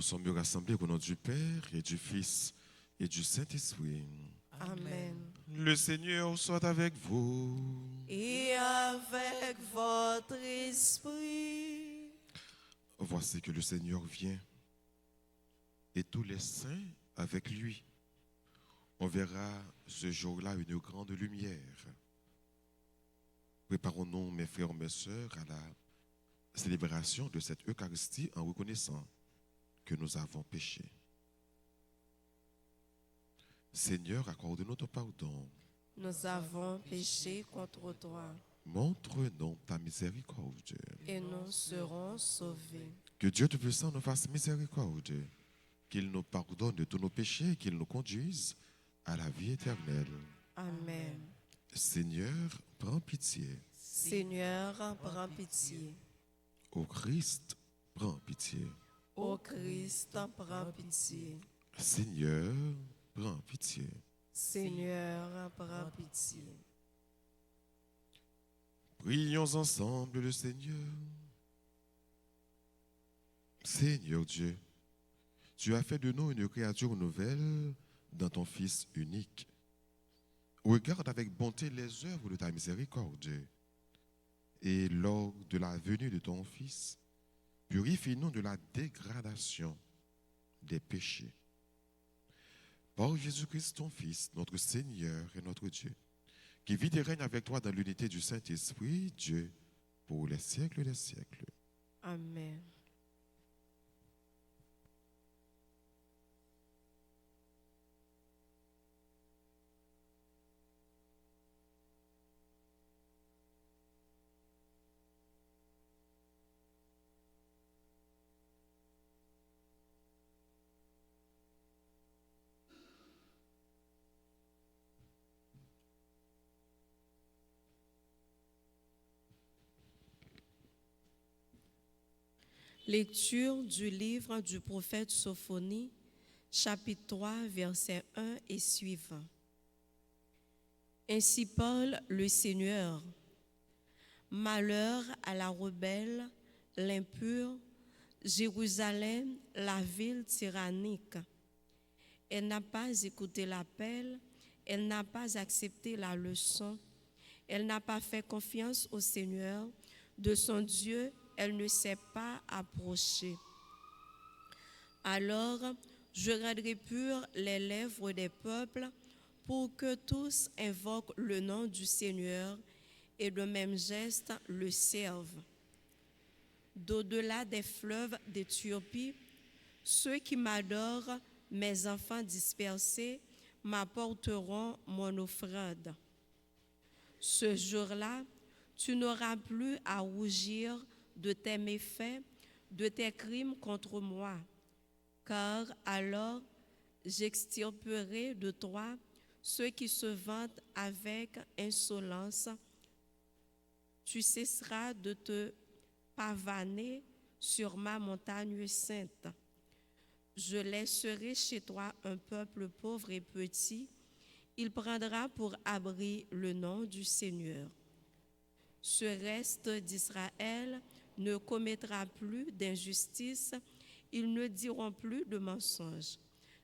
sommes rassemblés au nom du Père et du Fils et du Saint-Esprit. Amen. Le Seigneur soit avec vous. Et avec votre esprit. Voici que le Seigneur vient et tous les saints avec lui. On verra ce jour-là une grande lumière. Préparons-nous, mes frères, mes sœurs, à la célébration de cette Eucharistie en reconnaissant que nous avons péché. Seigneur, accorde-nous ton pardon. Nous avons péché contre toi Montre-nous ta miséricorde. et nous serons sauvés. Que Dieu Tout-Puissant nous fasse miséricorde, qu'il nous pardonne de tous nos péchés et qu'il nous conduise à la vie éternelle. Amen. Seigneur, prends pitié. Seigneur, prends pitié. Ô Christ, prends pitié. Ô Christ, prends pitié. Seigneur, prends pitié. Seigneur, prends pitié. Prions ensemble le Seigneur. Seigneur Dieu, tu as fait de nous une créature nouvelle dans ton Fils unique. Regarde avec bonté les œuvres de ta miséricorde. Et lors de la venue de ton Fils, purifie-nous de la dégradation des péchés. Par Jésus-Christ, ton Fils, notre Seigneur et notre Dieu, qui vit et règne avec toi dans l'unité du Saint-Esprit, Dieu, pour les siècles des siècles. Amen. Lecture du livre du prophète Sophonie, chapitre 3, versets 1 et suivants. Ainsi parle le Seigneur. Malheur à la rebelle, l'impure, Jérusalem, la ville tyrannique. Elle n'a pas écouté l'appel, elle n'a pas accepté la leçon, elle n'a pas fait confiance au Seigneur, de son Dieu, elle ne s'est pas approchée. Alors, je rendrai pures les lèvres des peuples pour que tous invoquent le nom du Seigneur et de même geste le servent. D'au-delà des fleuves d'Éthiopie, ceux qui m'adorent, mes enfants dispersés, m'apporteront mon offrande. Ce jour-là, tu n'auras plus à rougir de tes méfaits, de tes crimes contre moi, car alors j'extirperai de toi ceux qui se vantent avec insolence. Tu cesseras de te pavaner sur ma montagne sainte. Je laisserai chez toi un peuple pauvre et petit. Il prendra pour abri le nom du Seigneur. Ce reste d'Israël ne commettra plus d'injustice, ils ne diront plus de mensonges.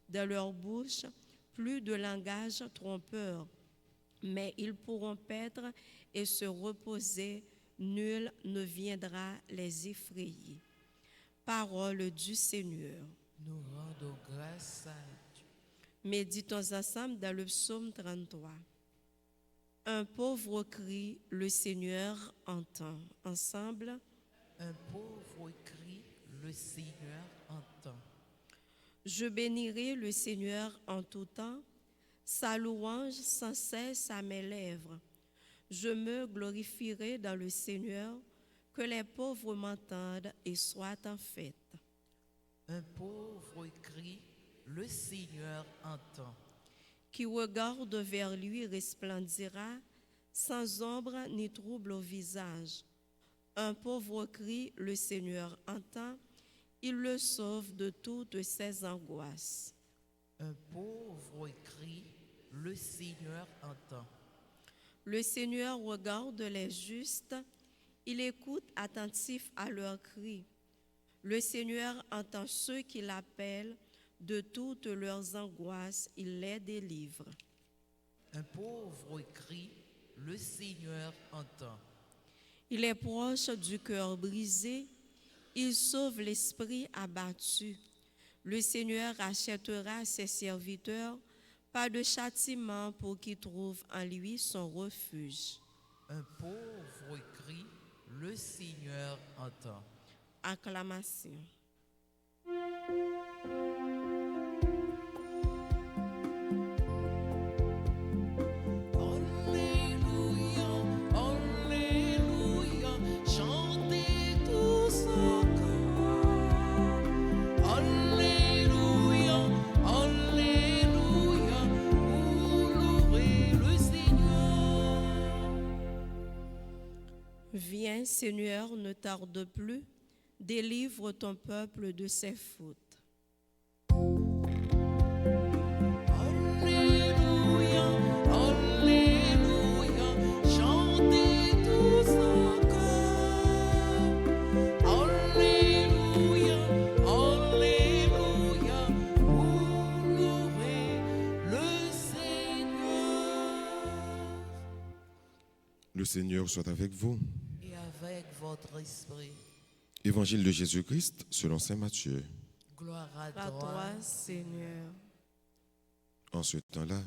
Dans leur bouche, plus de langage trompeur, mais ils pourront paître et se reposer, nul ne viendra les effrayer. Parole du Seigneur. Nous rendons grâce à Dieu. Méditons ensemble dans le psaume 33. Un pauvre cri, le Seigneur entend. Ensemble. Un pauvre cri, le Seigneur entend. Je bénirai le Seigneur en tout temps, sa louange sans cesse à mes lèvres. Je me glorifierai dans le Seigneur, que les pauvres m'entendent et soient en fête. Un pauvre cri, le Seigneur entend. Qui regarde vers lui resplendira, sans ombre ni trouble au visage. Un pauvre cri, le Seigneur entend, il le sauve de toutes ses angoisses. Un pauvre cri, le Seigneur entend. Le Seigneur regarde les justes, il écoute attentif à leurs cris. Le Seigneur entend ceux qui l'appellent, de toutes leurs angoisses, il les délivre. Un pauvre crie, le Seigneur entend. Il est proche du cœur brisé, il sauve l'esprit abattu. Le Seigneur rachètera ses serviteurs, pas de châtiment pour qu'ils trouvent en lui son refuge. Un pauvre crie, le Seigneur entend. Acclamation. Alléluia, Alléluia, chantez tous encore. Alléluia, Alléluia, vous louerez le Seigneur. Viens, Seigneur, ne tarde plus, délivre ton peuple de ses fautes. Alléluia, Alléluia, chantez tous encore. Alléluia, Alléluia, vous louerez le Seigneur. Le Seigneur soit avec vous. Et avec votre esprit, Évangile de Jésus-Christ selon saint Matthieu. gloire à À toi, toi, Seigneur. En ce temps-là,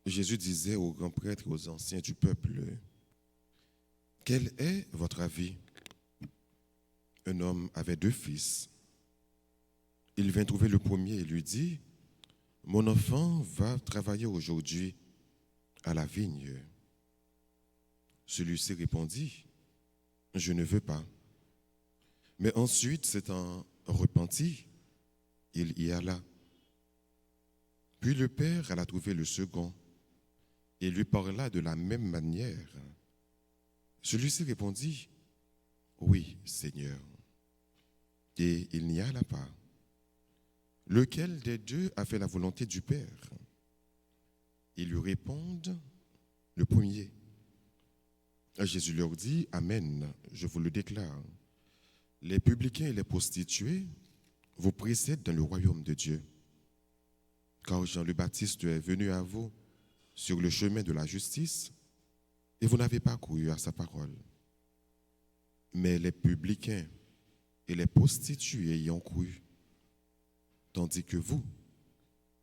Jésus disait aux grands prêtres et aux anciens du peuple, « Quel est votre avis ? Un homme avait 2 fils. Il vint trouver le premier et lui dit, « Mon enfant va travailler aujourd'hui à la vigne. » Celui-ci répondit, « Je ne veux pas. » Mais ensuite, s'étant repenti, il y alla. Puis le père alla trouver le second et lui parla de la même manière. Celui-ci répondit, « Oui, Seigneur. » Et il n'y alla pas. Lequel des 2 a fait la volonté du Père? Ils lui répondent, « Le premier. » Jésus leur dit, « Amen, je vous le déclare. Les publicains et les prostituées vous précèdent dans le royaume de Dieu. Car Jean le Baptiste est venu à vous sur le chemin de la justice et vous n'avez pas couru à sa parole. Mais les publicains et les prostituées y ont cru. Tandis que vous,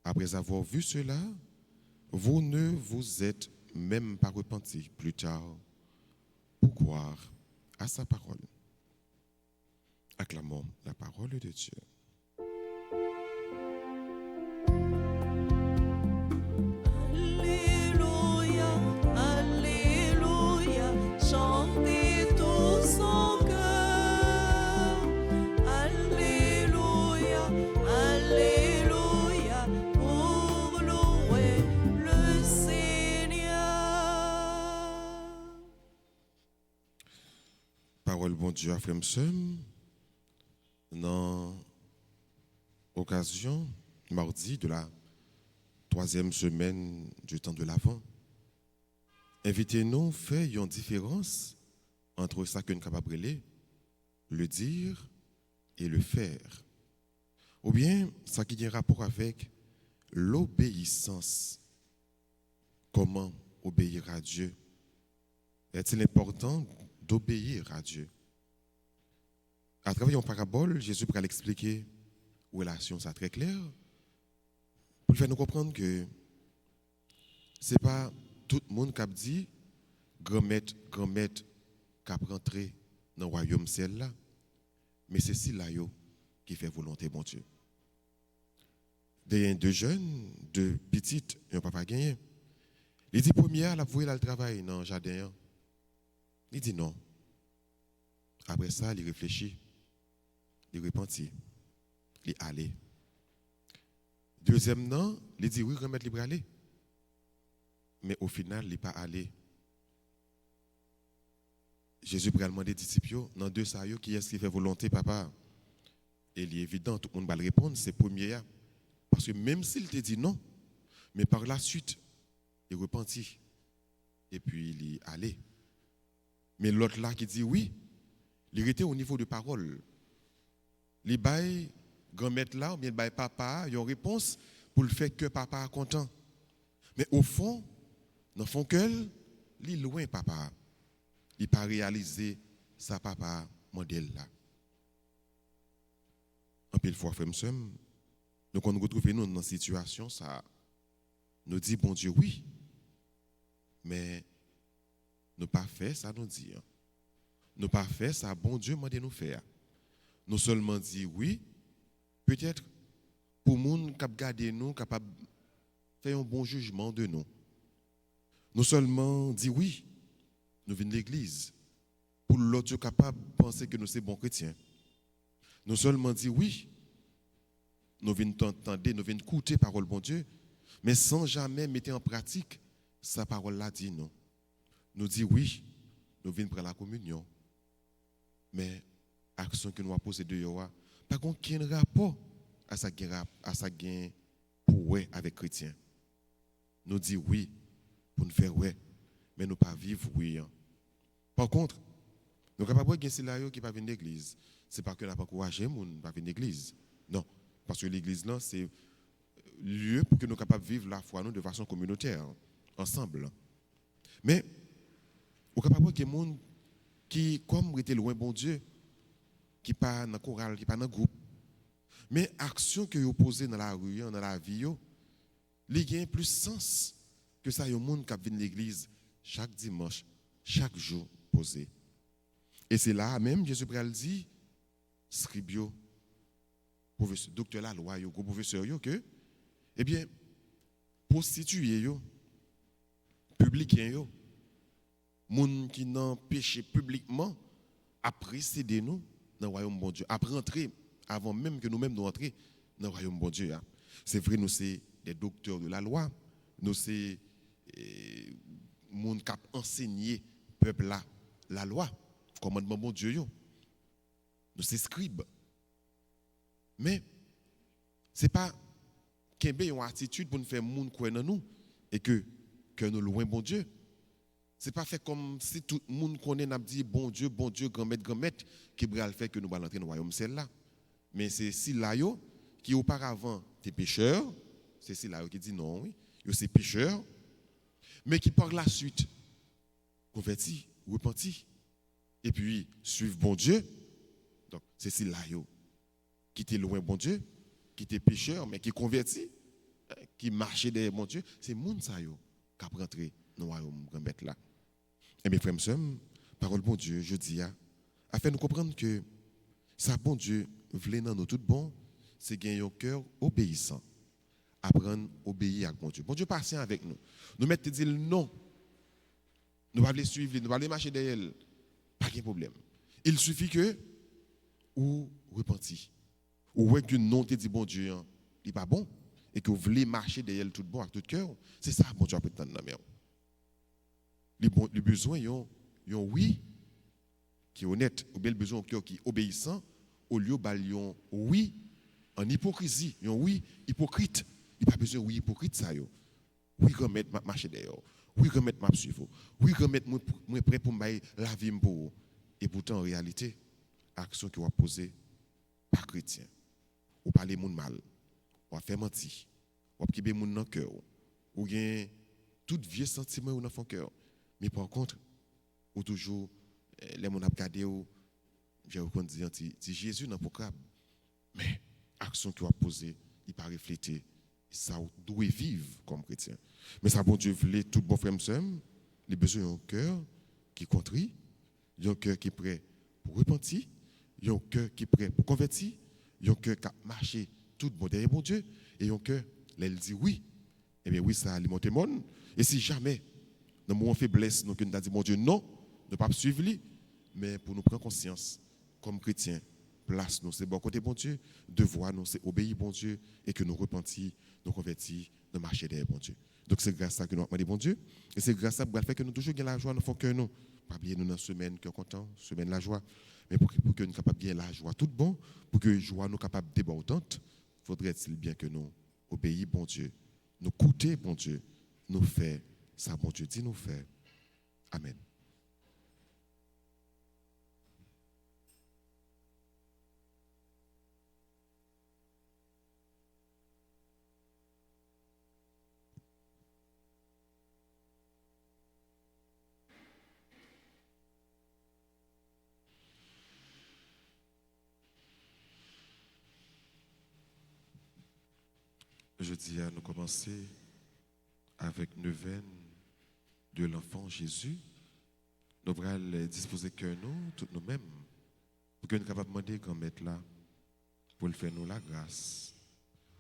après avoir vu cela, vous ne vous êtes même pas repentis plus tard pour croire à sa parole. » Acclamons la parole de Dieu. Alléluia, Alléluia, chantez tous en chœur. Alléluia, Alléluia, pour louer le Seigneur. Parole bon Dieu à frère M'Sem, dans occasion mardi de la 3e semaine du temps de l'Avent. Invitez-nous faire une différence entre ça que nous sommes capables de le dire et le faire. Ou bien ça qui a un rapport avec l'obéissance. Comment obéir à Dieu? Est-il important d'obéir à Dieu? À travers une parabole, Jésus pourra l'expliquer, relation, ça très clair, pour faire nous comprendre que ce n'est pas tout le monde qui a dit grand-maître, qui a rentré dans le royaume ciel là, mais c'est si là qui fait volonté bon Dieu. Des 2 jeunes, 2 petites, un papa gagné. Il dit première, la voué là le travail dans le jardin. Il dit non. Après ça, il réfléchit. Il repentit. Il allait. Deuxième non, il dit oui, remettre libre aller. Mais au final, il n'est pas allé. Jésus a demandé des disciples, dans 2 ça, qui est-ce qui fait volonté, papa? Et il est évident, tout le monde va le répondre, c'est premier. Parce que même s'il te dit non, mais par la suite, il repentit. Et puis il est allé. Mais l'autre là qui dit oui, il était au niveau de parole. Les bail grand-mère là, ou bien bail papa, ils ont réponse pour le fait que papa est content. Mais au fond, dans son cœur, il est loin papa. Il n'a pas réalisé sa papa modèle là. En pile fois, frère, nous quand nous retrouvons nous dans une situation, ça nous dit, bon Dieu, oui, mais nous pas fait ça, nous dit. Nous pas fait ça, bon Dieu m'a dit nous faire. Nous seulement dit oui, peut-être pour les gens qui garder nous, capable de faire un bon jugement de nous. Nous seulement dit oui, nous venons de l'église, pour l'autre capable de penser que nous sommes bons chrétiens. Nous seulement dit oui, nous venons t'entendre, nous venons écouter la parole de bon Dieu, mais sans jamais mettre en pratique sa parole là dit non. Nous dit oui, nous venons prendre la communion, mais l'action que nous avons posée de Yoa, pas aucun rapport à sa gain pour ouais avec chrétien. Nous dit oui pour nous faire ouais, mais nous pas vivre oui. Par contre, nous sommes capables de gagner qui pas venir l'église. C'est pas que nous pas encouragé moun pas venir l'église. Non, parce que l'église là c'est lieu pour que nous soyons capables de vivre la foi nous de façon communautaire ensemble. Mais nous sommes capables de gagner moun qui comme était loin bon Dieu, qui pas dans chorale, qui pas dans groupe. Mais action que vous posez dans la rue, dans la vie, il y a plus sens que ça y a un monde qui vient à l'église chaque dimanche, chaque jour posé. Et c'est là même Jésus dit, scribio, professeur, docteur la loi, gros professeur que, eh bien, prostitués publicains moun qui n'ont péché publiquement a précédé nous dans le royaume bon Dieu, après entrer avant même que nous-mêmes nous entrions dans le royaume bon Dieu. C'est vrai, nous sommes des docteurs de la loi, nous sommes moun qui ont enseigné peuple là la loi, commandement bon Dieu. Nous sommes scribes. Mais ce n'est pas qu'il y ait une attitude pour nous faire moun croire dans nous et que nous loin bon Dieu. Ce n'est pas fait comme si tout le monde connaît n'a dit bon Dieu, grand-mère, qui va faire que nous allons entrer dans le royaume celle-là. Mais c'est si là qui auparavant étaient pécheurs, c'est si là qui dit non, oui, c'est pécheurs, mais qui par la suite convertis, repentis, et puis suivent bon Dieu. Donc c'est si là qui était loin bon Dieu, qui était pécheur, mais qui convertis, qui marchait derrière bon Dieu, c'est moun ça qui a rentré dans le royaume grand-mère là. Et mes frères et sœurs, parole bon Dieu, je dis, afin de comprendre que ça, bon Dieu, voulait dans nous tout bon, c'est gagner un cœur obéissant. Apprendre à obéir à bon Dieu. Bon Dieu patient avec nous. Nous mettons dire non. Nous ne pouvons pas les suivre, nous ne pouvons pas les marcher derrière elle. Pas de problème. Il suffit que ou repentir. Ou ouais que non te dit bon Dieu, il n'est pas bon. Et que vous voulez marcher derrière elle tout bon avec tout cœur. C'est ça, bon Dieu, peut-être dans la mer. Les besoins, ils ont oui qui est honnête, ou bien le besoin qui est obéissant, au lieu de oui en hypocrisie, ils ont oui hypocrite. Il n'y a pas besoin de oui hypocrite, ça. Oui, remettre ma marche d'ailleurs. Oui, remettre ma suivre. Oui, remettre moi prêt pour me la vie pour. Et pourtant, en réalité, action qui va poser pas chrétien. Ou parler moun mal. Ou faire mentir. Ou quitter moun dans cœur. Ou bien tout vieux sentiment dans son cœur. Mais par contre, ou toujours, les gens ont regardé, j'ai reconnu dit Jésus dans le programme. Mais l'action qu'il a posée, il pas refléter. Ça doit vivre comme chrétien. Mais ça, bon Dieu, voulait tout bon frère, les besoins ont un cœur qui contrit, il y a un cœur qui est prêt pour repentir, il y a un cœur qui est prêt pour convertir, il y a un cœur qui a marché tout bon derrière mon Dieu, et il y a un cœur, là, il dit oui. Eh bien, oui, ça alimente le monde. Et si jamais, dans le moment de faiblesse, nous avons dit, mon Dieu, non, ne pas suivre lui, mais pour nous prendre conscience, comme chrétiens, place nous, c'est bon côté bon Dieu, devoir nous, c'est obéir bon Dieu, et que nous repentir, nous convertir, nous marcher derrière bon Dieu. Donc c'est grâce à ça que nous demandons bon Dieu, et c'est grâce à ça que fait que nous toujours gagnons la joie, nous faisons que nous, pas bien nous dans la semaine, que content, semaine la joie, mais pour que nous soyons capables de gagner la joie tout bon, pour que la joie nous capable de débordante, faudrait-il bien que nous obéissions bon Dieu, nous écouter bon Dieu, nous faire ça bon Dieu dit nous faire. Amen. Je dis à nous commencer avec neuvaine de l'enfant Jésus. Nous allons disposer que nous, tous nous-mêmes, pour que nous soyons capables de demander grand maître là, pour le faire nous la grâce.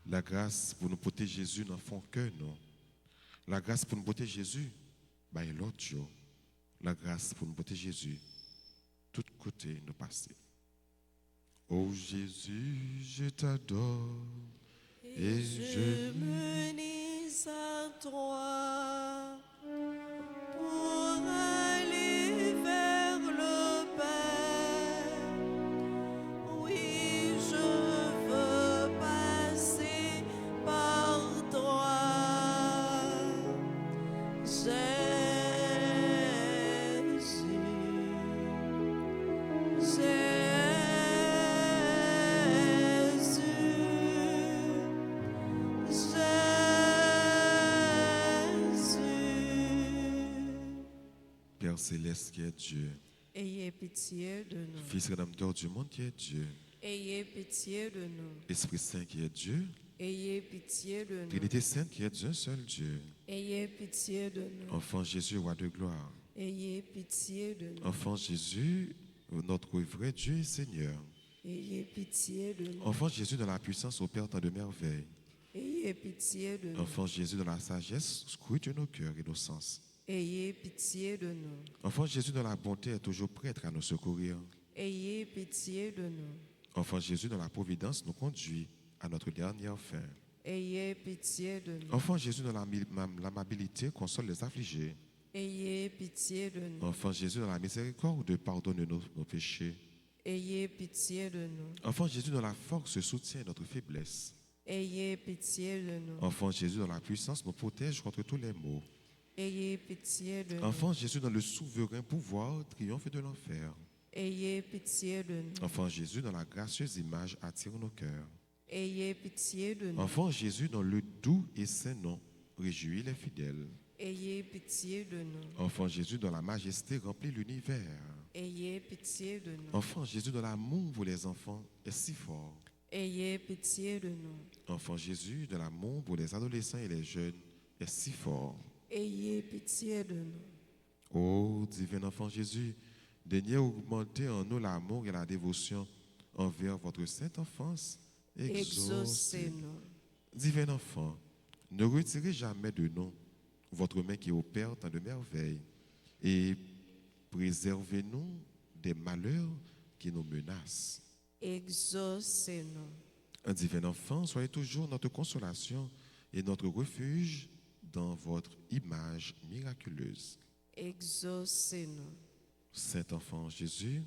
La grâce pour nous porter Jésus dans le fond cœur nous. La grâce pour nous porter Jésus, bah l'autre jour. La grâce pour nous porter Jésus, tout côté nous passer. Oh Jésus, je t'adore et je m'unis à toi pour aller vers le Père. Oui, je veux passer par toi. Père céleste qui est Dieu, Ayez pitié de nous. Fils rédempteur du monde qui est Dieu, Ayez pitié de nous. Esprit Saint qui est Dieu, Ayez pitié de nous. Trinité Sainte qui est Dieu, un seul Dieu, Ayez pitié de nous. Enfant Jésus, roi de gloire, Ayez pitié de nous. Enfant Jésus, notre vrai Dieu et Seigneur, Ayez pitié de nous. Enfant Jésus dans la puissance opère tant de merveilles, Ayez pitié de nous. Enfant Jésus dans la sagesse scrute nos cœurs et nos sens, Ayez pitié de nous. Enfant Jésus dans la bonté est toujours prêt à nous secourir, Ayez pitié de nous. Enfant Jésus dans la providence nous conduit à notre dernière fin. Ayez pitié de nous. Enfant Jésus dans l'amabilité console les affligés. Ayez pitié de nous. Enfant Jésus dans la miséricorde pardonne nos péchés. Ayez pitié de nous. Enfant Jésus dans la force soutient notre faiblesse. Ayez pitié de nous. Enfant Jésus dans la puissance nous protège contre tous les maux. Ayez pitié de nous. Enfant Jésus dans le souverain pouvoir triomphe de l'enfer. Ayez pitié de nous. Enfant Jésus dans la gracieuse image attire nos cœurs. Ayez pitié de nous. Enfant Jésus dans le doux et saint nom réjouit les fidèles. Ayez pitié de nous. Enfant Jésus dans la majesté remplit l'univers. Ayez pitié de nous. Enfant Jésus dans l'amour pour les enfants est si fort. Ayez pitié de nous. Enfant Jésus dans l'amour pour les adolescents et les jeunes est si fort. Ayez pitié de nous. Ô divin enfant Jésus, daignez augmenter en nous l'amour et la dévotion envers votre sainte enfance. Exaucez-nous. Divin enfant, ne retirez jamais de nous votre main qui opère tant de merveilles et préservez-nous des malheurs qui nous menacent. Exaucez-nous. Un divin enfant, soyez toujours notre consolation et notre refuge dans votre image miraculeuse. Exaucez-nous. Saint enfant Jésus,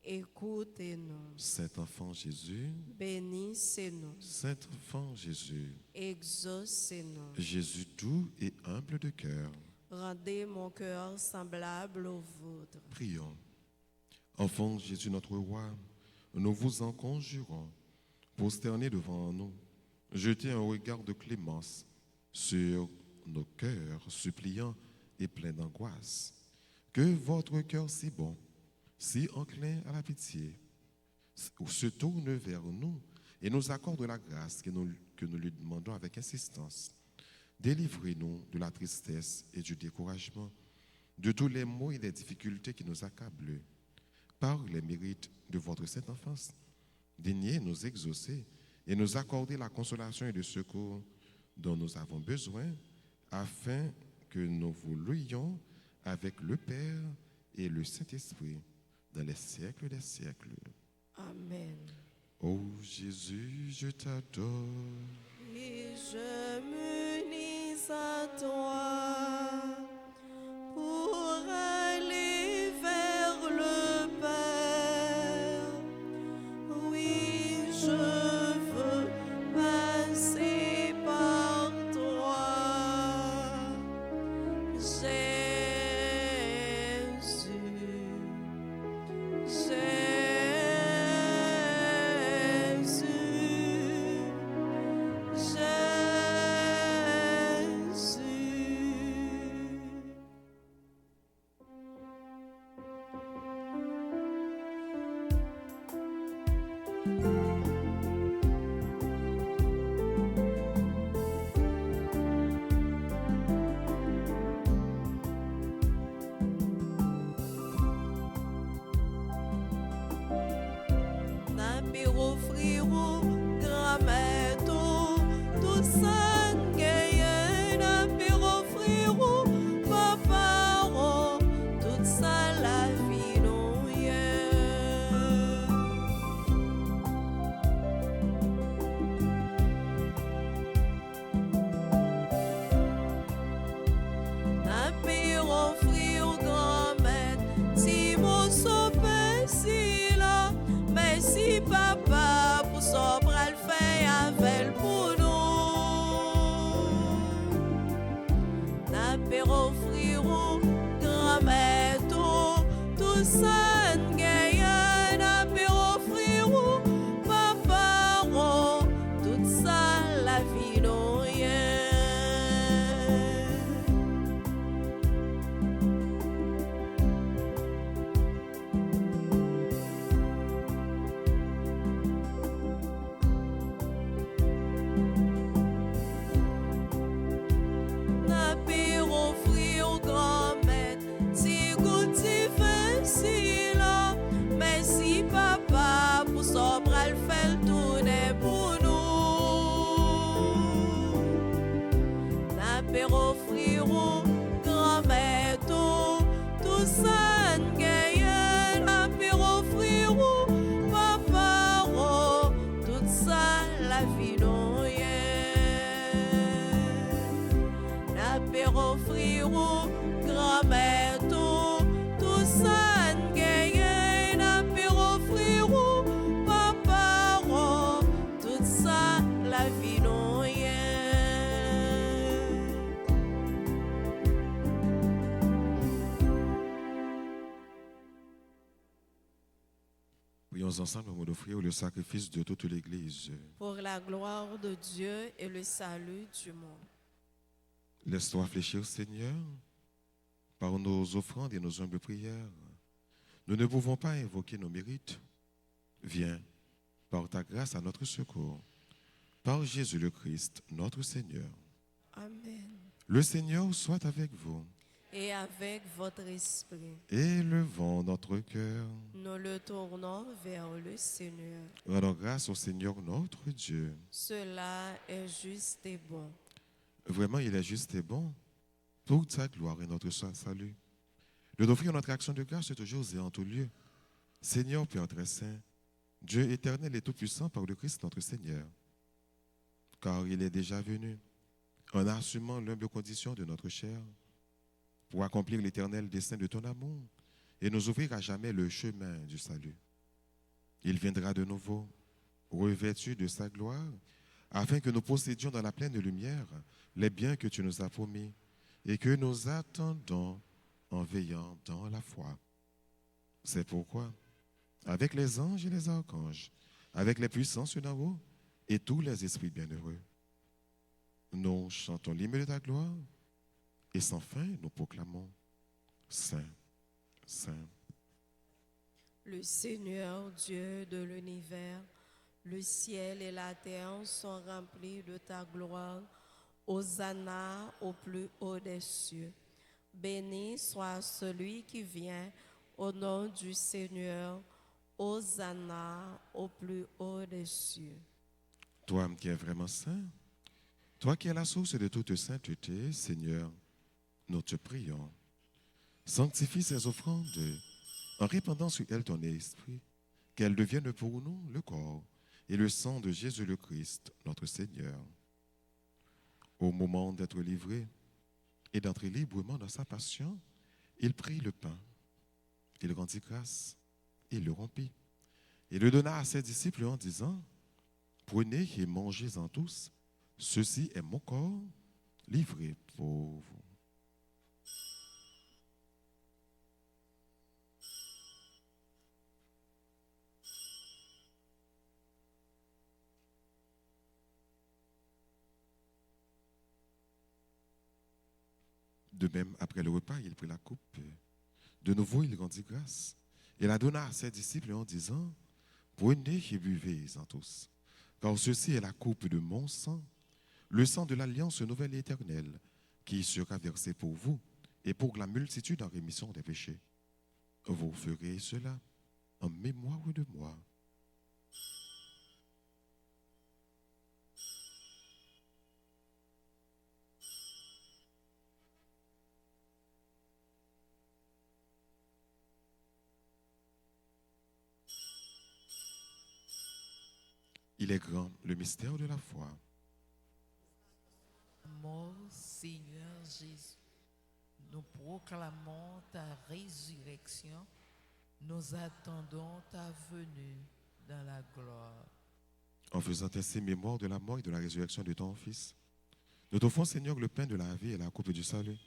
Écoutez-nous. Saint enfant Jésus, Bénissez-nous. Saint enfant Jésus, Exaucez-nous. Jésus doux et humble de cœur, Rendez mon cœur semblable au vôtre. prions. Enfant Jésus notre roi, nous vous en conjurons, prosternez devant nous, jetez un regard de clémence sur nos cœurs suppliants et pleins d'angoisse. Que votre cœur si bon, si enclin à la pitié, se tourne vers nous et nous accorde la grâce que nous lui demandons avec insistance. Délivrez-nous de la tristesse et du découragement, de tous les maux et les difficultés qui nous accablent. Par les mérites de votre sainte enfance, daignez nous exaucer et nous accorder la consolation et le secours dont nous avons besoin, afin que nous vous louions avec le Père et le Saint-Esprit dans les siècles des siècles. Amen. Ô Jésus, je t'adore. Et je m'unis à toi pour aller vers le Père. Oui, je veux passer par toi, Jésus. offriront grand-mère tout ça gagne n'a pire offriront papa tout ça la vie non n'a pire offrir grand-mère si mon sauvé si là merci papa pour son bras le fait avec pour nous n'a pire offriront grand-mère tout ça gagne n'a pire offriront papa tout ça la vie non n'a pire offrir grand-mère si goût si fin si là merci papa pour son bras le fait tourner pour nous n'a pire offrir grand-mère tout ça gagne n'a pire offrir papa tout ça la vie non n'a pire offrir grand-mère tout ça gagne n'a pire offrir papa tout ça la vie non Prions ensemble au mot d'offrir le sacrifice de toute l'Église. pour la gloire de Dieu et le salut du monde. Laisse-toi fléchir, Seigneur, par nos offrandes et nos humbles prières. Nous ne pouvons pas invoquer nos mérites. Viens, par ta grâce à notre secours, par Jésus le Christ, notre Seigneur. Amen. Le Seigneur soit avec vous. Et avec votre esprit, Élevons notre cœur. nous le tournons vers le Seigneur. Rendons grâce au Seigneur notre Dieu. Cela est juste et bon. Vraiment, il est juste et bon pour sa gloire et notre salut. De t'offrir notre action de grâce toujours et en tout lieu. Seigneur Père très saint, Dieu éternel et tout-puissant par le Christ notre Seigneur. Car il est déjà venu, en assumant l'humble condition de notre chair, pour accomplir l'éternel dessein de ton amour et nous ouvrir à jamais le chemin du salut. Il viendra de nouveau, revêtu de sa gloire, afin que nous possédions dans la pleine lumière les biens que tu nous as promis et que nous attendons en veillant dans la foi. C'est pourquoi, avec les anges et les archanges, avec les puissances d'en haut et tous les esprits bienheureux, nous chantons l'hymne de ta gloire et sans fin nous proclamons Saint, Saint. Le Seigneur Dieu de l'univers, le ciel et la terre sont remplis de ta gloire. Hosanna au plus haut des cieux. Béni soit celui qui vient au nom du Seigneur. Hosanna au plus haut des cieux. Toi qui es vraiment saint, toi qui es la source de toute sainteté, Seigneur, nous te prions. Sanctifie ces offrandes en répandant sur elles ton esprit, qu'elles deviennent pour nous le corps et le sang de Jésus le Christ, notre Seigneur. Au moment d'être livré et d'entrer librement dans sa passion, il prit le pain, il rendit grâce, il le rompit, et le donna à ses disciples en disant, « Prenez et mangez-en tous, ceci est mon corps livré pour vous. » De même, après le repas, il prit la coupe. De nouveau, il rendit grâce et la donna à ses disciples en disant, « Prenez et buvez-en tous, car ceci est la coupe de mon sang, le sang de l'alliance nouvelle et éternelle, qui sera versé pour vous et pour la multitude en rémission des péchés. Vous ferez cela en mémoire de moi. » Il est grand, le mystère de la foi. Mort, Seigneur Jésus, nous proclamons ta résurrection, nous attendons ta venue dans la gloire. En faisant ainsi mémoire de la mort et de la résurrection de ton Fils, nous t'offrons, Seigneur, le pain de la vie et la coupe du salut.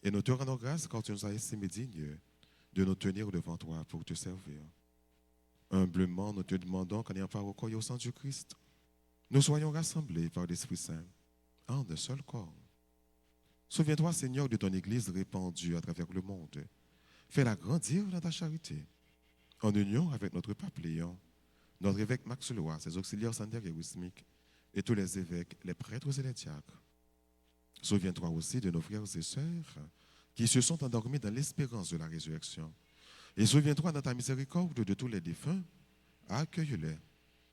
Et nous te rendons grâce car tu nous as estimés dignes de nous tenir devant toi pour te servir. Humblement, nous te demandons qu'en ayant part au corps et au sang du Christ, nous soyons rassemblés par l'Esprit Saint en un seul corps. Souviens-toi, Seigneur, de ton Église répandue à travers le monde. Fais-la grandir dans ta charité, en union avec notre pape Léon, notre évêque Max Leroy, ses auxiliaires Sander et Wismic, et tous les évêques, les prêtres et les diacres. Souviens-toi aussi de nos frères et sœurs qui se sont endormis dans l'espérance de la résurrection. Et souviens-toi dans ta miséricorde de tous les défunts, accueille-les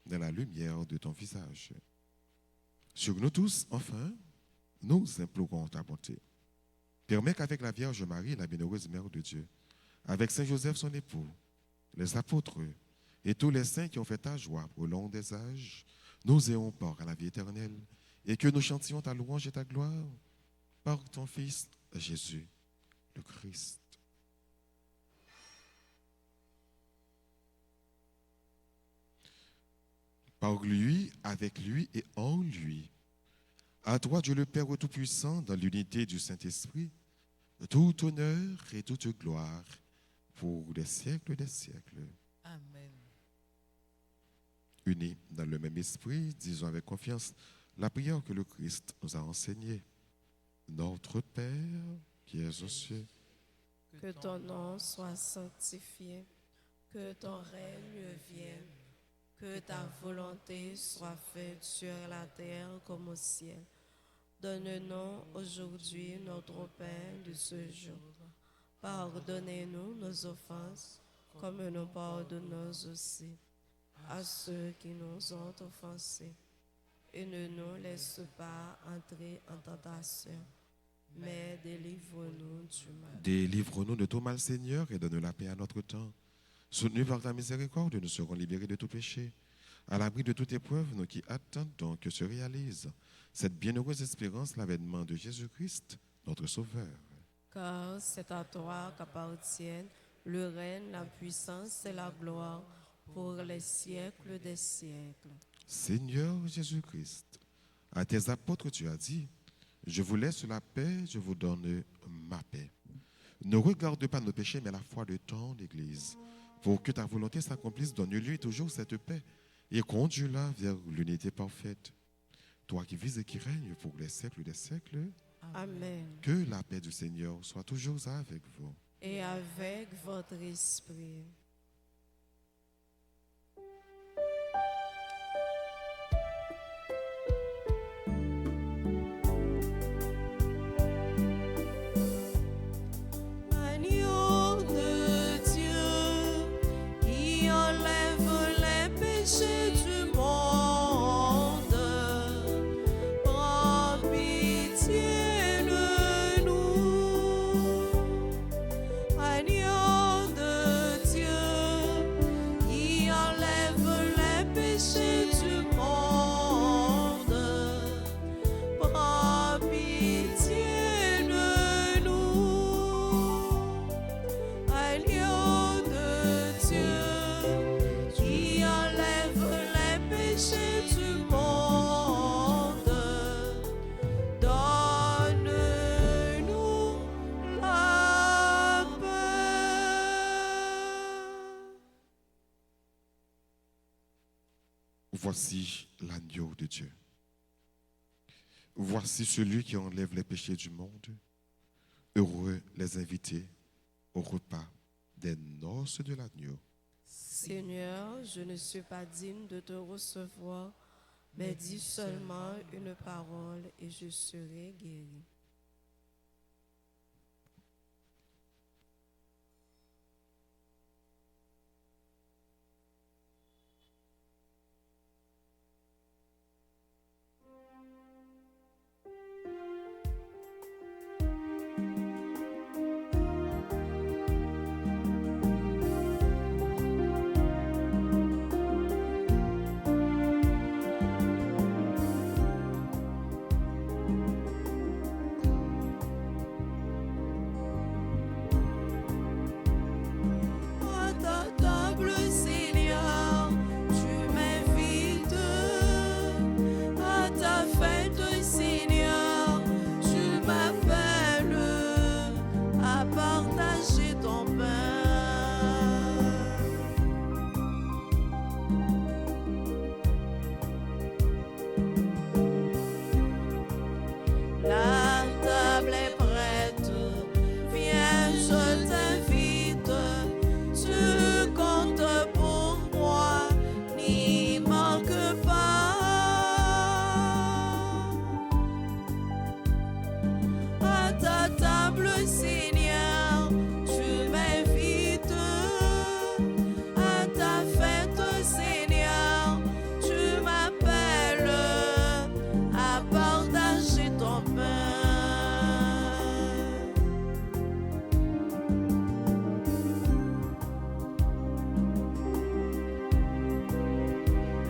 dans la lumière de ton visage. Sur nous tous, enfin, nous implorons ta bonté. Permets qu'avec la Vierge Marie, la bienheureuse Mère de Dieu, avec Saint Joseph son époux, les apôtres et tous les saints qui ont fait ta joie au long des âges, nous ayons part à la vie éternelle et que nous chantions ta louange et ta gloire par ton Fils Jésus, le Christ. Par lui, avec lui et en lui. À toi, Dieu le Père Tout-Puissant, dans l'unité du Saint-Esprit, tout honneur et toute gloire pour des siècles des siècles. Amen. Unis dans le même esprit, disons avec confiance la prière que le Christ nous a enseignée. Notre Père qui es aux cieux, Que ton nom soit sanctifié, que ton règne vienne, que ta volonté soit faite sur la terre comme au ciel. Donne-nous aujourd'hui notre pain de ce jour. Pardonnez-nous nos offenses, comme nous pardonnons aussi à ceux qui nous ont offensés. Et ne nous laisse pas entrer en tentation, mais délivre-nous du mal. délivre-nous de tout mal, Seigneur, et donne la paix à notre temps. Soutenus par ta miséricorde, nous serons libérés de tout péché. À l'abri de toute épreuve, nous qui attendons que se réalise cette bienheureuse espérance, l'avènement de Jésus-Christ, notre Sauveur. Car c'est à toi qu'appartiennent le règne, la puissance et la gloire pour les siècles des siècles. Seigneur Jésus-Christ, à tes apôtres tu as dit, je vous laisse la paix, je vous donne ma paix. Ne regarde pas nos péchés, mais la foi de ton Église. Pour que ta volonté s'accomplisse, donne-lui toujours cette paix et conduis-la vers l'unité parfaite. Toi qui vis et qui règnes pour les siècles des siècles, Amen. que la paix du Seigneur soit toujours avec vous. Et avec votre esprit. Agneau de Dieu, qui enlève les péchés du monde, prends pitié de nous. Agneau de Dieu, qui enlève les péchés du monde, prends pitié de nous. Agneau de Dieu, qui enlève les péchés du monde, donne-nous la paix. Voici l'agneau de Dieu. Voici celui qui enlève les péchés du monde. Heureux les invités au repas des noces de l'agneau. Seigneur, je ne suis pas digne de te recevoir, mais dis seulement une parole et je serai guéri. Seigneur, tu m'invites à ta fête, Seigneur, tu m'appelles à partager ton pain.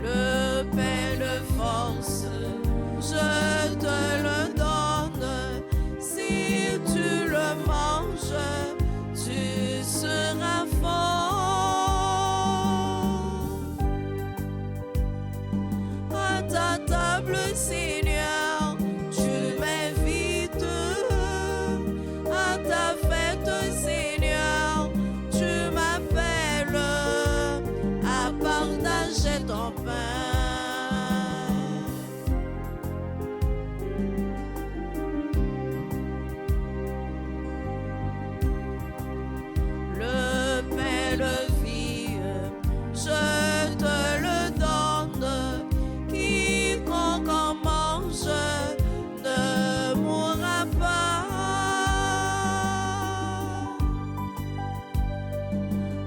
Le pain de force, je te le donne. Si tu le manges, tu seras fort. À ta table, Seigneur, tu m'invites à ta fête, Seigneur, tu m'appelles à partager ton pain. Le pain de vie, je te le donne. Quiconque en mange ne mourra pas.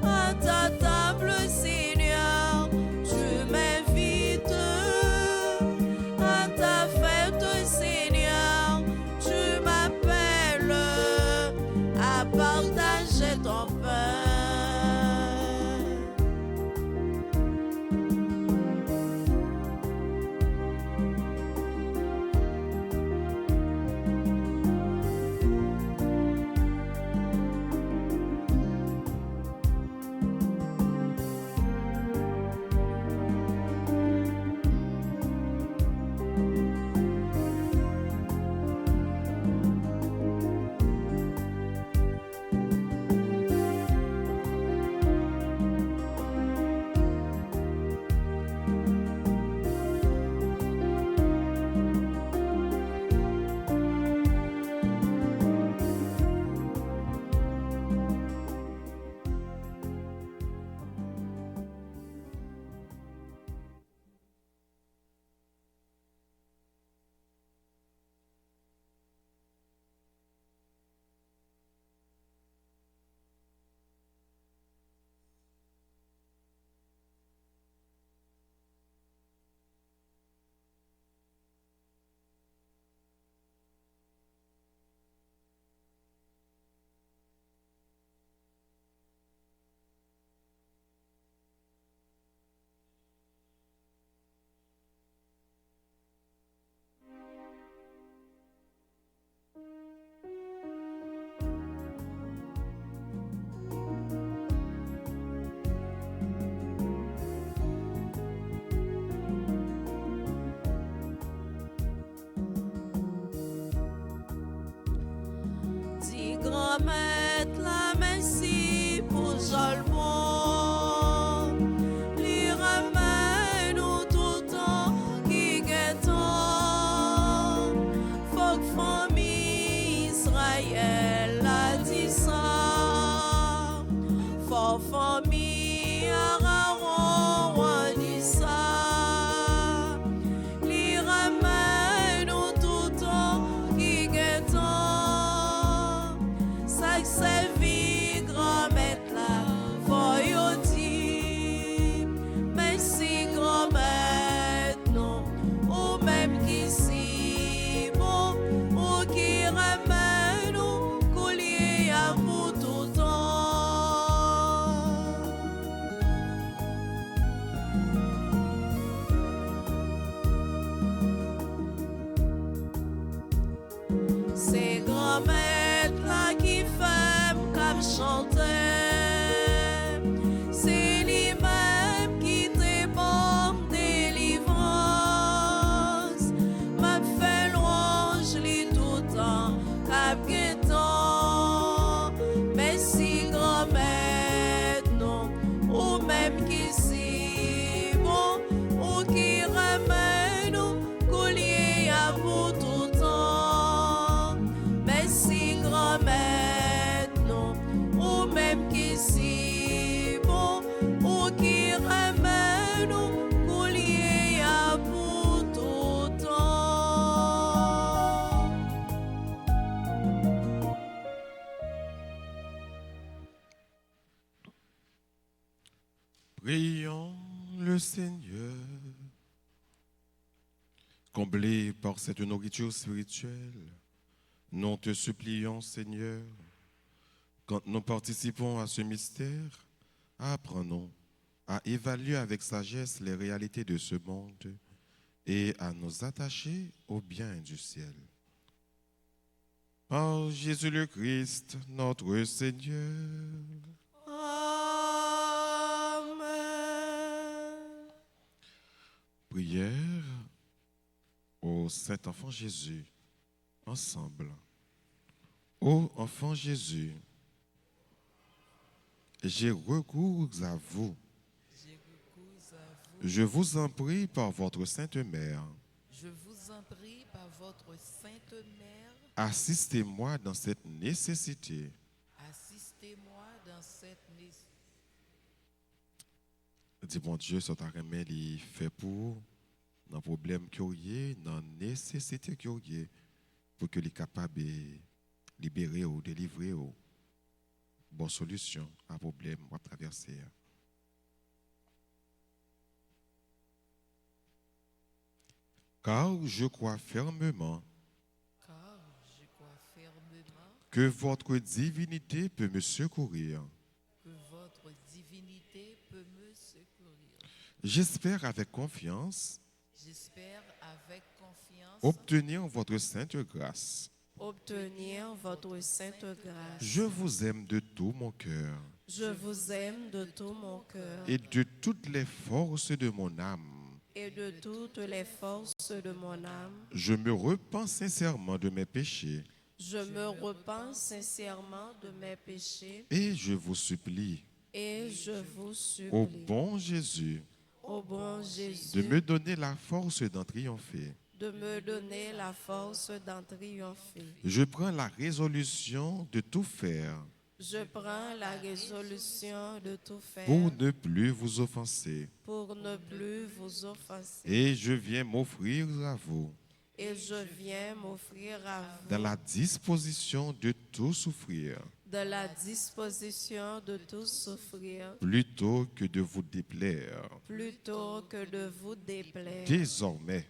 À ta table, Seigneur, tu m'invites à ta fête, Seigneur, tu m'appelles à partager ton pain. Dis grand maître, la merci pour Jalbon. Lui ramène nous tout temps qui guettant. Faut que famille Israël a dit ça. Faut famille Aaron a dit ça. Lui ramène nous tout temps qui guettant. Servi grand-mère là, faut yo dire merci grand-mère non, ou même qui si bon, ou qui ramène nous coulier à vous tout temps. C'est grand-mère là qui fait comme chanter. C'est lui-même qui te bon délivrance. M'a fait louange lui tout temps, cap guettant. Mais si grand-mère non, ou même qui si bon, ou qui ramène nous coulier à vous tout temps. Mais si grand-mère non, ou même qui Prions le Seigneur. Comblés par cette nourriture spirituelle, nous te supplions, Seigneur, quand nous participons à ce mystère, apprenons à évaluer avec sagesse les réalités de ce monde et à nous attacher au bien du ciel. Par Jésus le Christ, notre Seigneur. Amen. Prière au Saint-Enfant Jésus, ensemble. Ô Enfant Jésus, j'ai recours à vous. J'ai recours à vous. Je vous en prie par votre Sainte Mère. Je vous en prie par votre Sainte Mère, Assistez-moi dans cette nécessité. assistez-moi dans cette nécessité. Dis bon Dieu, ce que il fait pour dans problème qu'il y a, dans nécessité qu'il y a, pour que les capable de libérer ou délivrer ou bonne solution à problème à traverser. Car je crois fermement Car je crois fermement que votre divinité peut me secourir. que votre divinité peut me secourir. J'espère avec confiance J'espère avec confiance obtenir votre sainte grâce. Obtenir votre sainte grâce. Je vous aime de tout mon cœur Je vous aime de tout mon cœur et de toutes les forces de mon âme. et de toutes les forces de mon âme. Je me repens sincèrement de mes péchés Je me repens sincèrement de mes péchés et je vous supplie, et je vous ô supplie, bon Jésus, ô bon Jésus, de me donner la force d'en triompher. de me donner la force d'en triompher. Je prends la résolution de tout faire Je prends la résolution de tout faire pour ne plus vous offenser. pour ne plus vous offenser. Et je viens m'offrir à vous Et je viens m'offrir à vous dans la disposition de tout souffrir, de la disposition de tout souffrir plutôt que de vous déplaire. plutôt que de vous déplaire. Désormais,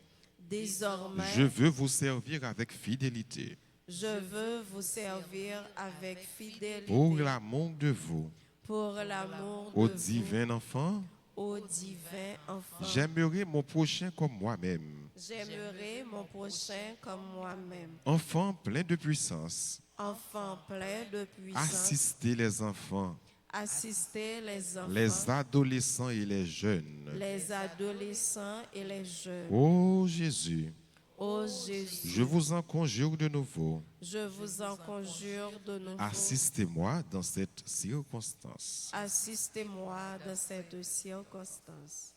Désormais, je veux vous servir avec fidélité, je veux vous servir avec fidélité pour l'amour de vous, pour l'amour au de vous, divin enfant. au divin enfant. J'aimerais mon prochain comme moi-même, J'aimerais mon prochain comme moi-même. enfant plein de puissance. Enfant plein de puissance, Assistez les enfants, assister les enfants, les adolescents et les jeunes. les adolescents et les jeunes. Ô Jésus, Ô Jésus, je vous en conjure de nouveau, je vous en conjure de nouveau, assistez-moi dans cette circonstance. assistez-moi dans cette circonstance.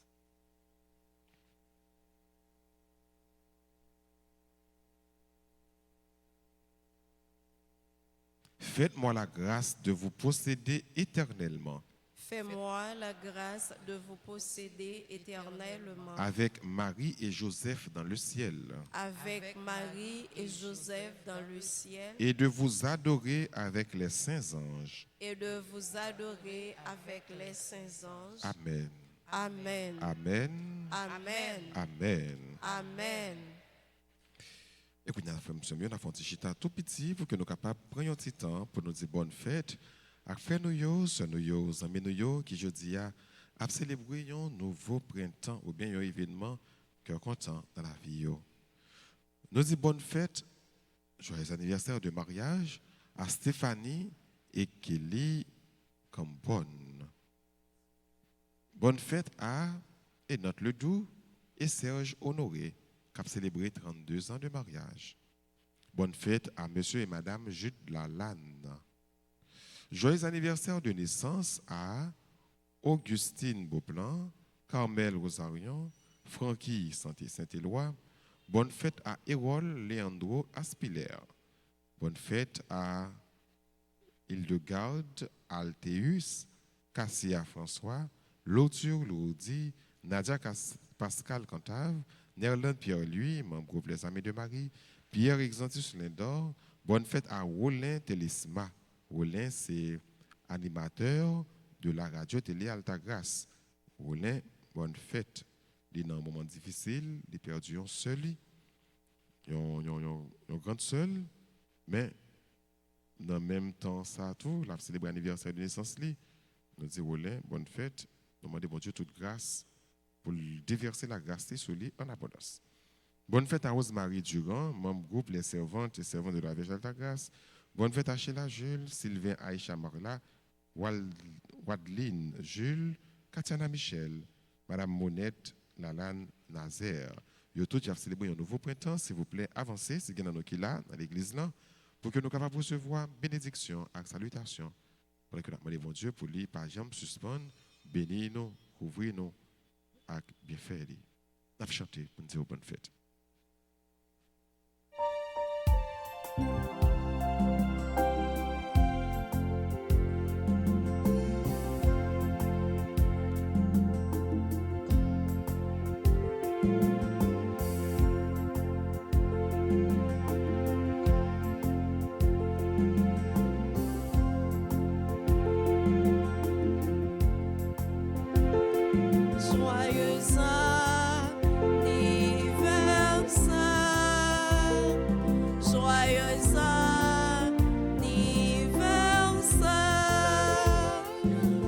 Faites-moi la grâce de vous posséder éternellement Fais-moi la grâce de vous posséder éternellement avec Marie et Joseph dans le ciel avec Marie et Joseph dans le ciel et de vous adorer avec les saints anges. et de vous adorer avec les saints anges. Amen. Amen. Amen. Amen. Amen. Amen. Écoute, nous avons fait un petit chita tout petit pour que nous soyons capables de prendre un petit temps pour nous dire bonne fête. À faire nous, sur nous, amis nous, qui jeudi a célébré un nouveau printemps ou bien un événement que content dans la vie. Nous disons bonne fête, joyeux anniversaire de mariage à Stéphanie et Kelly comme bonne. Bonne fête à Enoch Ledoux et Serge Honoré qui ont célébré 32 ans de mariage. Bonne fête à monsieur et madame Jude Lalanne. Joyeux anniversaire de naissance à Augustine Beauplan, Carmel Rosarion, Francky Santé Saint-Éloi. Bonne fête à Erol Leandro Aspiler. Bonne fête à Hildegarde Alteus, Cassia François, Lotur Lourdi, Nadia Pascal Cantave, Nerland Pierre-Louis, membre groupe Les Amis de Marie, Pierre Exantus Lindor. Bonne fête à Rollin Télisma. Rollin, c'est animateur de la radio télé Altagrace. Roulin, bonne fête. Il est dans un moment difficile, il est perdu un seul. Il est grand seul, mais dans le même temps, ça tout, la célébrer l'anniversaire de naissance. Nous disons, Roulin, bonne fête. Nous demandons bon Dieu toute grâce pour déverser la grâce sur lui en abondance. Bonne fête à Rosemary Durand, membre groupe Les Servantes et Servants de la Vierge Alta-Grâce. Bonne fête à Sheila Jules, Sylvain Aïcha Marla, Wadeline Jules, Katiana Michel, Madame Monette, Lalanne Nazaire. Yo tous ont célébré un nouveau printemps. S'il vous plaît, avancez, c'est dans dans l'église là, pour que nous capables recevoir bénédiction et salutation. Pour que nous demandons bon Dieu pour lui, par exemple, suspendre, bénir nous, couvrir nous, et bien faire. Nous avons chanté pour nous dire bonne fête. Joyeux anniversaire, joyeux anniversaire,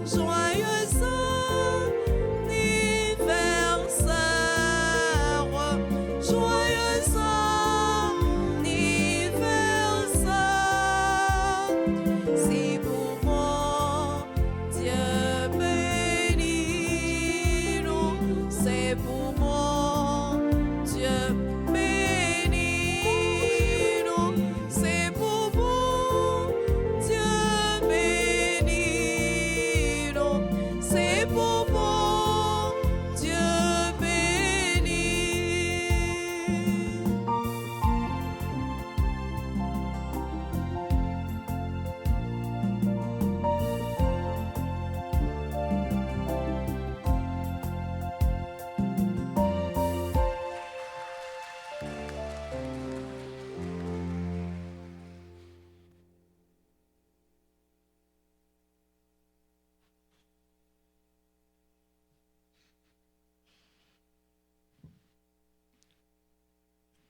joyeux anniversaire, joyeux anniversaire. Si pour mon Dieu béni nous, c'est pour mon Dieu béni nous, c'est pour mon Dieu béni nous, c'est pour mon Dieu béni.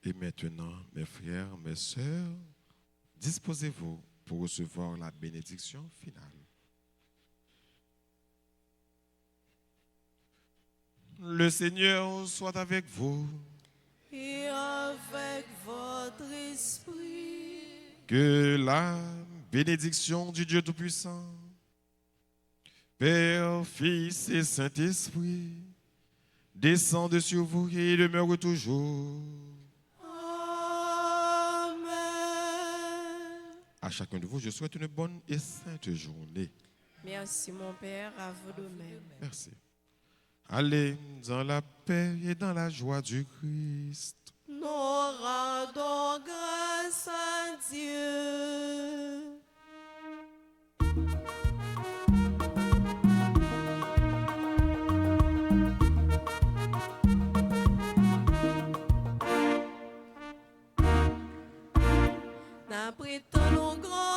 Et maintenant, mes frères, mes sœurs, disposez-vous pour recevoir la bénédiction finale. Le Seigneur soit avec vous. Et avec votre esprit, Que la bénédiction du Dieu Tout-Puissant, Père, Fils et Saint-Esprit, descende sur vous et demeure toujours. Amen. À chacun de vous, je souhaite une bonne et sainte journée. Merci mon Père, à vous de même. Merci. Allez dans la paix et dans la joie du Christ. Nous rendons grâce à Dieu. N'apprêtons nos grands